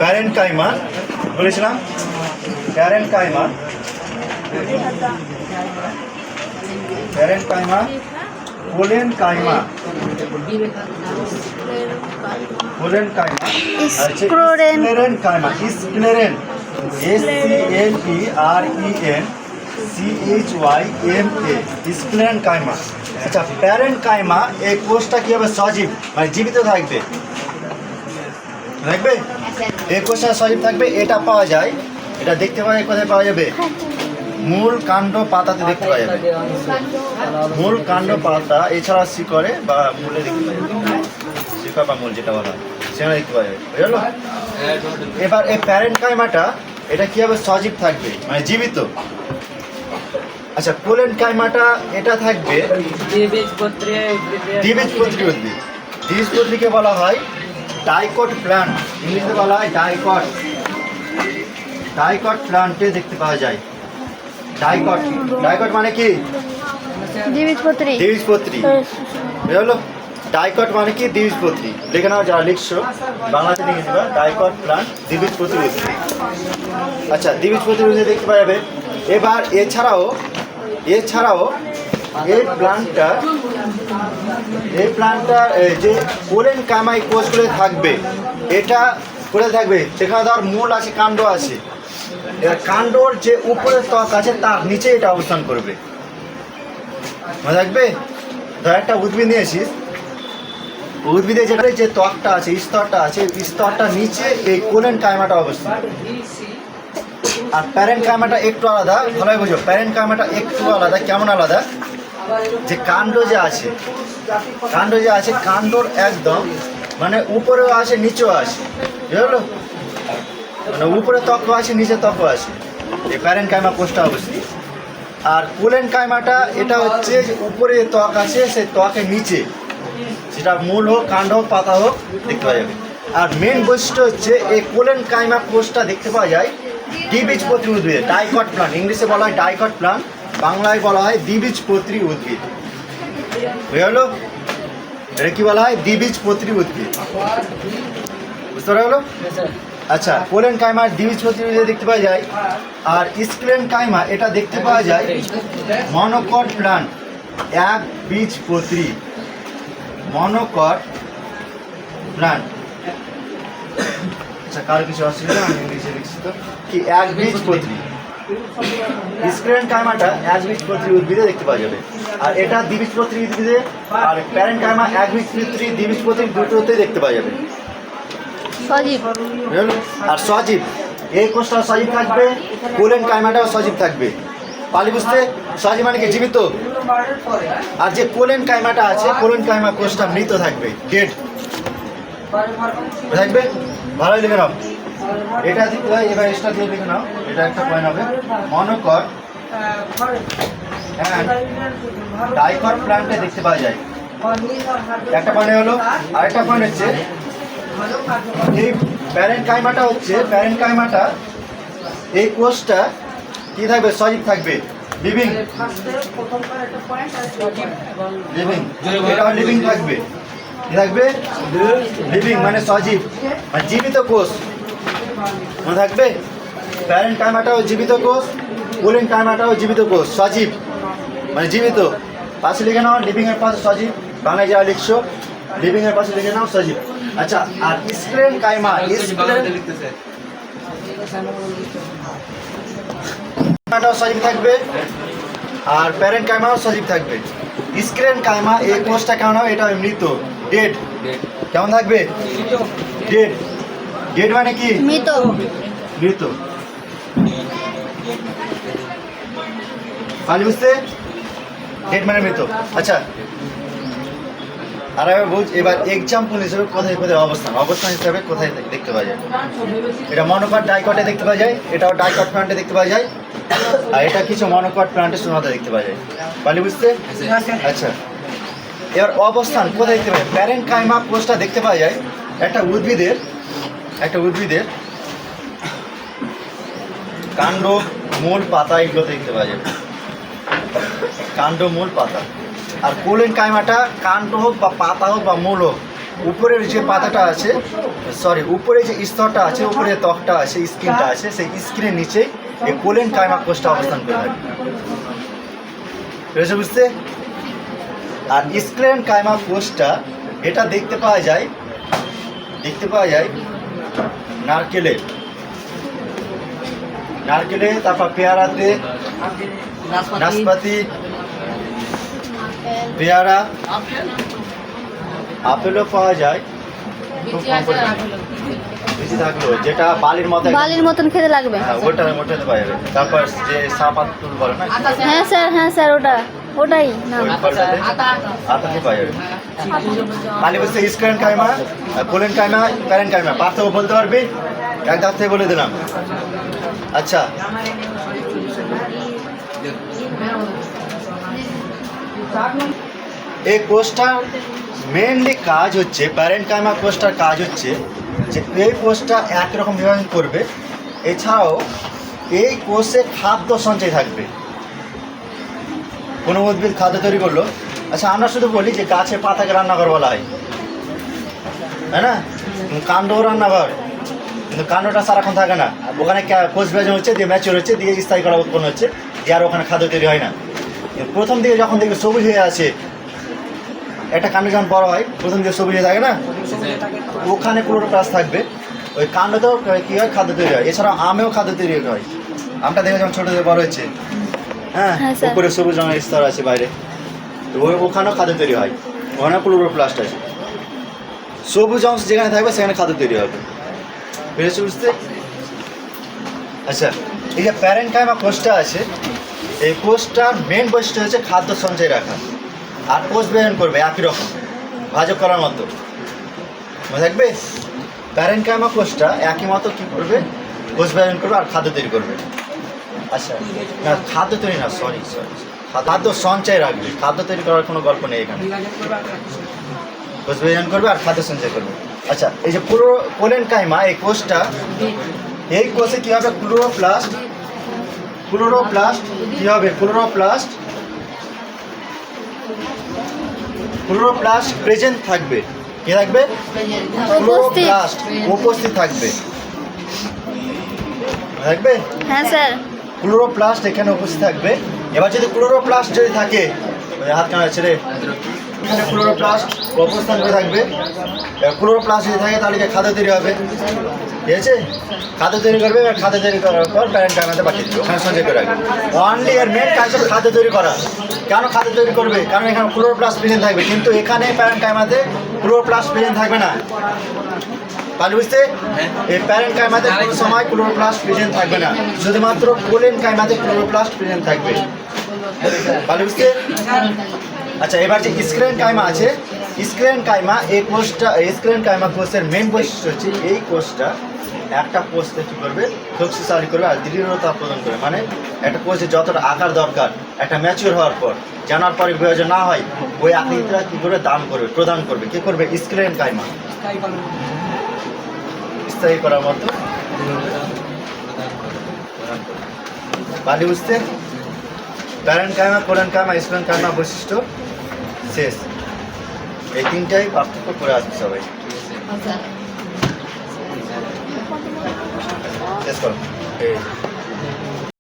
Parent chyma বলেছিলাম, parenchyma, parenchyma, collenchyma, collenchyma, sclerenchyma, sclerenchyma, SCLERENCHYMA, sclerenchyma. আচ্ছা, parenchyma এই কোষটা কী হবে? সজীব, মানে জীবিত থাকবে, থাকবে এই কোষটা সজীব থাকবে। এটা পাওয়া যায়, এটা দেখতে পাওয়া যায় কোথায় পাওয়া যাবে? মূল কাণ্ড পাতাতে দেখতে পাওয়া যাবে, মূল কাণ্ড পাতা, এছাড়া শিকড়ে বা মূলে দেখতে পাওয়া যাবে, শিকড় বা মূল যেটা বলা হয় সেখানে দেখতে পাওয়া যাবে, বুঝলো? এবার এই প্যারেন্ট কাইমাটা এটা কী হবে? সজীব থাকবে, মানে জীবিত। আচ্ছা, পোলেন কাইমাটা এটা থাকবে দ্বিবীজপত্রী উদ্ভিদ। দ্বিবীজপত্রীকে বলা হয় ডাইকট প্ল্যান্ট, ইংলিশে বলা হয় ডাইকট, ডাইকট প্ল্যান্টে দেখতে পাওয়া যায়। ডাইকট, ডাইকট মানে কি? দ্বিবীজপত্রী। দ্বিবীজপত্রী, বুঝলো? ডাইকট মানে কি? দ্বিবীজপত্রী। লিখে নাও যারা লিখছো, বাংলাতে লিখে দেবা ডাইকট প্ল্যান্ট, দ্বিবীজপত্রী উদ্ভিদ। আচ্ছা, দ্বিবীজপত্রী উদ্ভিদ দেখতে পাওয়া যাবে। এবার এছাড়াও এই প্ল্যান্টটা যে পোলেন কাইমা কোষগুলো থাকবে, এটা করে থাকবে সেখানে ধর মূল আছে, কাণ্ড আছে। এবার কাণ্ডর যে উপরের ত্বক আছে তার নিচে এটা অবস্থান করবে, মনে থাকবে? ধর একটা উদ্ভিদ নিয়েছিস, উদ্ভিদে যেটা যে ত্বকটা আছে, স্তরটা আছে, স্তরটার নিচে এই পোলেন কাইমাটা অবস্থিত। আর প্যারেন্ট কাইমাটা একটু আলাদা, ভালোই বুঝো, প্যারেন্ট কাইমাটা একটু আলাদা। কেমন আলাদা? যে কাণ্ড যে আছে, কাণ্ডর একদম মানে উপরেও আসে, নিচেও আসে, বুঝলো? মানে উপরে ত্বক আছে, নিচে ত্বক আছে, এই প্যারেন্ট কাইমা কোষটা অবস্থিত। আর পোলেন কাইমাটা এটা হচ্ছে যে উপরে ত্বক আছে, সেই ত্বকের নিচে, সেটা মূল হোক, কাণ্ড হোক, পাতা হোক, দেখতে পাওয়া যাবে। আর মেন বৈশিষ্ট্য হচ্ছে এই পোলেন কাইমা কোষটা দেখতে পাওয়া যায় দ্বিবীজপত্রী উদ্ভিদ, ডাইকট প্ল্যান্ট। ইংলিশে বলা হয় ডাইকট প্ল্যান্ট, বাংলায় বলা হয় দ্বিবীজপত্রী উদ্ভিদ, বুঝলো? এটা কি বলা হয়? দ্বিবীজপত্রী উদ্ভিদ, বুঝতে পারা গেলো? আচ্ছা, পোলেন কাইমা দ্বিবীজপত্রী উদ্ভিদ দেখতে পাওয়া যায়। আর স্ক্লেরেন কাইমা এটা দেখতে পাওয়া যায় মনোকট প্ল্যান্ট, এক বীজপত্রী, মনোকট প্ল্যান্ট। আচ্ছা, কার কিছু অসুবিধা? আমি ইংলিশে লিখছি তো, কি একবীজপত্রী। স্ক্লেরেন কাইমাটা একবীজপত্রী উদ্ভিদে দেখতে পাওয়া যাবে, আর এটা দ্বিবীজপত্রী উদ্ভিদে। আর প্যারেন্ট কাইমা একবীজপত্রী, দ্বিবীজপত্রী দুটোতেই দেখতে পাওয়া যাবে। সজীব। আর সজীব, এই কোষটা সজীব থাকবে, পোলেন কাইমাটাও সজীব থাকবে। পালি বুঝতে? সজীব মানে কি? জীবিত। আর যে পোলেন কাইমাটা আছে, পোলেন কাইমা কোষটা মৃত থাকবে, ডেড থাকবে। ভালোই লিখে নাও, এটা দিতে হয়। এবার এক্সট্রা দিয়ে লিখে নাও, এটা একটা পয়েন্ট হবে। মনোকট হ্যাঁ, ডাইকট প্ল্যান্টে দেখতে পাওয়া যায়, একটা পয়েন্ট হলো। আরেকটা পয়েন্ট হচ্ছে এই প্যারেন্ট কাইমাটা হচ্ছে, প্যারেন্ট কাইমাটা এই কোষটা কি থাকবে? সজীব থাকবে, লিভিং, লিভিং, এটা লিভিং থাকবে, কি থাকবে? লিভিং মানে সজীব, মানে জীবিত কোষ, মনে থাকবে? প্যারেন্ট কাইমাটাও জীবিত কোষ, পোলেন কাইমাটাও জীবিত কোষ, সজীব মানে জীবিত। পাশে লিখে নাও লিভিং এর পাশে সজীব, বাংলায় যারা লিখছো লিভিং এর পাশে লিখে নাও সজীব। আচ্ছা, আর স্ক্লেরেন কাইমা, স্ক্লেরেন সজীব থাকবে, আর প্যারেন্ট কাইমাও সজীব থাকবে। স্ক্লেরেন কাইমা এই কোষটা কেমন হবে? এটা মৃত, ডেড। কেমন থাকবে? ডেড। ডেড মানে কি? মৃত। মৃত, পালি বুঝতে? ডেড মানে মৃত। আচ্ছা, আর বুঝ, এবার এক্সাম্পল হিসেবে কোথায় কোথায় অবস্থান হিসেবে কোথায় দেখতে পাওয়া যায়? এটা মনোকট ডাইকটে দেখতে পাওয়া যায়, এটাও ডাইকট প্ল্যান্টে দেখতে পাওয়া যায়, আর এটা কিছু মনোকট প্ল্যান্টের শূন্যতা দেখতে পাওয়া যায়। পালি বুঝতে? আচ্ছা, এবার অবস্থান কোথায় দেখতে পাওয়া যায়? প্যারেন্ট কাইমা কোষটা দেখতে পাওয়া যায় একটা উদ্ভিদের কাণ্ড, মূল, পাতা, এগুলো দেখতে পাওয়া যাবে, কাণ্ড, মূল, পাতা। আর পোলেন কাইমাটা কাণ্ড হোক বা পাতা হোক বা মূল হোক, উপরের যে পাতাটা আছে, সরি, উপরে যে স্তরটা আছে, উপরে ত্বকটা আছে, স্কিনটা আছে, সেই স্কিনের নিচেই এই কোলেন কাইমা কোষটা অবস্থান করে থাকে। বুঝেছো বুঝতে? আর স্ক্লেন কাইমা কোষটা এটা দেখতে পাওয়া যায় নারকেলে, তারপর পেয়ারাতে, নাশপাতি, পেয়ারা, আপেলও পাওয়া যায় খুব কম পরিমাণে, বেশি থাকলেও, যেটা বালির মতো বালির মতন খেতে লাগবে। হ্যাঁ, ওটাতে পাওয়া যাবে। তারপর যে সাপাত ফুল বলে না, হ্যাঁ স্যার ওটাই নাম। ওই ফলটাতে আতাতে পাওয়া যাবে। মানে বলছে স্ক্লেন কাইমা, কোলেন কাইমা, প্যারেন কাইমা, পার্থক্য বলতে পারবি? এক ধাপ থেকে বলে দিলাম। আচ্ছা, এই কোষটার মেনলি কাজ হচ্ছে, প্যারেন্ট কাইমা কোষটার কাজ হচ্ছে যে এই কোষটা একরকম বিভাজন করবে, এছাড়াও এই কোষে খাদ্য সঞ্চয় থাকবে। কোনো উদ্ভিদ খাদ্য তৈরি করলো, আচ্ছা আমরা শুধু বলি যে গাছে পাতাকে রান্নাঘর বলা হয়, তাই না? কাণ্ডও রান্নাঘর, কিন্তু কাণ্ডটা সারাক্ষণ থাকে না, ওখানে কোষ বিভাজন হচ্ছে, দিয়ে ম্যাচিওর হচ্ছে, দিয়ে স্থায়ী করা উৎপন্ন হচ্ছে, দিয়ে আর ওখানে খাদ্য তৈরি হয় না। প্রথম দিকে যখন দেখবে সবুজ হয়ে আছে, একটা কাণ্ড যখন বড় হয় প্রথম দিকে সবুজ হয়ে থাকে না, ওখানে ক্লোরোপ্লাস্ট থাকবে, ওই কাণ্ডতেও কী হয়, খাদ্য তৈরি হয়। এছাড়াও আমেও খাদ্য তৈরি হয়, আমটা দেখে যখন ছোটো থেকে বড় হচ্ছে, হ্যাঁ, স্যার। উপরে সবুজ রঙের স্তর আছে বাইরে, তো ওখানেও খাদ্য তৈরি হয়, ওখানে ক্লোরোপ্লাস্ট আছে, সবুজ অংশ যেখানে থাকবে সেখানে খাদ্য তৈরি হবে। বুঝেছো বুঝতে? আচ্ছা, এই যে প্যারেন্ট কাইমা কোষটা আছে, এই কোষটার মেন বৈশিষ্ট্য হচ্ছে খাদ্য সঞ্চয় রাখা, আর কোষ বিভাজন করবে একই রকম, ভাজক করার মতো, মনে থাকবে? প্যারেন্ট কাইমা কোষটা একই মতো কী করবে, কোষ বিভাজন করবে আর খাদ্য তৈরি করবে। আচ্ছা, না খাদ্য তৈরি না, সরি, খাদ্য সঞ্চয় রাখবে, খাদ্য তৈরি করার কোনো গল্প নেই এখানে, কোষ বিভাজন করবে আর খাদ্য সঞ্চয় করবে। আচ্ছা, এই যে পুরো কোলেন কাইমা, এই কোষটা, এই কোষে কী হবে, ক্লোরোপ্লাস্ট কী হবে, ক্লোরোপ্লাস্ট প্রেজেন্ট থাকবে, কি থাকবে, ক্লোরোপ্লাস্ট উপস্থিত থাকবে, হ্যাঁ স্যার। ক্লোরোপ্লাস্ট এখানে উপস্থিত থাকবে। এবার যদি ক্লোরোপ্লাস্ট যদি থাকে, হাত কানা ছেড়ে, এখানে ক্লোরোপ্লাস্ট অবস্থান করে থাকবে। ক্লোরোপ্লাস্ট যদি থাকে তাহলে খাদ্য তৈরি হবে, ঠিক আছে? খাদ্য তৈরি করবে, এবার খাদ্য তৈরি করার পর প্যারেন্ট কাইমাতে পাঠিয়ে দেবে, ওখানে সঞ্চয় করে রাখবে। অনলি এর মেন কাজ হচ্ছে খাদ্য তৈরি করা। কেন খাদ্য তৈরি করবে? কারণ এখানে ক্লোরোপ্লাস্ট প্রেজেন্ট থাকবে, কিন্তু এখানে প্যারেন্ট কাইমাতে ক্লোরোপ্লাস্ট প্রেজেন্ট থাকবে না। পারলে বুঝতে? এই প্যারেন্ট কাইমাতে কোনো সময় ক্লোরোপ্লাস্ট প্রেজেন্ট থাকবে না, শুধুমাত্র কোলেন কাইমাতে ক্লোরোপ্লাস্ট প্রেজেন্ট থাকবে। পারলে বুঝতে? আচ্ছা, এবার যে স্ক্লেন কাইমা আছে, স্ক্লেন কাইমা, এই কোষটা, স্ক্লেন কাইমা কোষের মেন বৈশিষ্ট্য হচ্ছে এই কোষটা একটা কোষকে কী করবে, শক্তিশালী করবে আর দৃঢ়তা প্রদান করবে। মানে একটা কোষে যতটা আকার দরকার, একটা ম্যাচিওর হওয়ার পর, জানার পরে বিভাজন না হয়, ওই আকৃতিটা কী করবে, প্রদান করবে। কী করবে? স্ক্লেন কাইমা স্থায়ী করার মতো। পারলে বুঝতে? প্যারেন্ট কাইমা, কোলেন কাইমা, স্ক্লেন কাইমা বৈশিষ্ট্য শেষ। এই তিনটাই পার্থক্য করে আসবে সবাই। শেষ করো।